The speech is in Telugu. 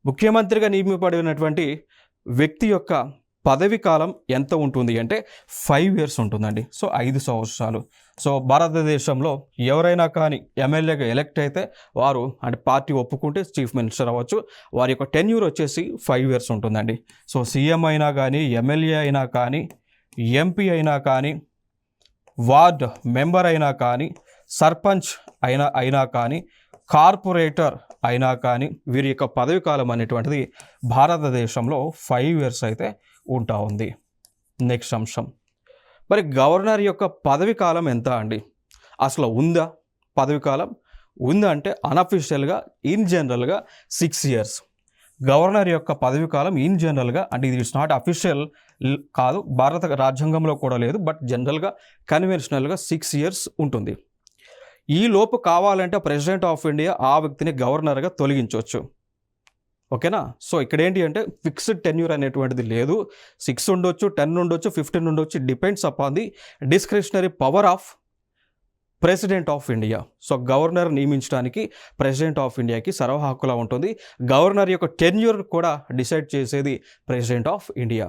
ముఖ్యమంత్రిగా నియమింపబడినటువంటి వ్యక్తి యొక్క పదవి కాలం ఎంత ఉంటుంది అంటే 5 ఇయర్స్ ఉంటుందండి. సో 5 సంవత్సరాలు. సో భారతదేశంలో ఎవరైనా కానీ ఎమ్మెల్యేగా ఎలక్ట్ అయితే వారు అంటే పార్టీ ఒప్పుకుంటే చీఫ్ మినిస్టర్ అవ్వచ్చు. వారి యొక్క టెన్యూర్ వచ్చేసి 5 ఇయర్స్ ఉంటుందండి. సో సీఎం అయినా కానీ, ఎమ్మెల్యే అయినా కానీ, ఎంపీ అయినా కానీ, వార్డ్ మెంబర్ అయినా కానీ, సర్పంచ్ అయినా కానీ, కార్పొరేటర్ అయినా కానీ వీరి యొక్క పదవి కాలం అనేటువంటిది భారతదేశంలో 5 ఇయర్స్ అయితే ఉంటా ఉంది. నెక్స్ట్ అంశం, మరి గవర్నర్ యొక్క పదవి కాలం ఎంత అండి? అసలు ఉందా పదవి కాలం? ఉందా అంటే అన్అఫీషియల్గా ఇన్ జనరల్గా 6 ఇయర్స్. గవర్నర్ యొక్క పదవి కాలం ఇన్ జనరల్గా అంటే ఇది ఇట్స్ నాట్ అఫీషియల్ కాదు, భారత రాజ్యాంగంలో కూడా లేదు, బట్ జనరల్గా కన్వెన్షనల్గా 6 ఇయర్స్ ఉంటుంది. ఈ లోపు కావాలంటే ప్రెసిడెంట్ ఆఫ్ ఇండియా ఆ వ్యక్తిని గవర్నర్గా తొలగించవచ్చు. ఓకేనా? సో ఇక్కడ ఏంటి అంటే ఫిక్స్డ్ టెన్యూర్ అనేటువంటిది లేదు. 6 ఉండొచ్చు, 10 ఉండొచ్చు, 15 ఉండొచ్చు, depends upon the discretionary power of president of India. So governor నియమించడానికి ప్రెసిడెంట్ ఆఫ్ ఇండియాకి సర్వ హక్కులా ఉంటుంది. గవర్నర్ యొక్క టెన్యూర్ కూడా డిసైడ్ చేసేది ప్రెసిడెంట్ ఆఫ్ ఇండియా.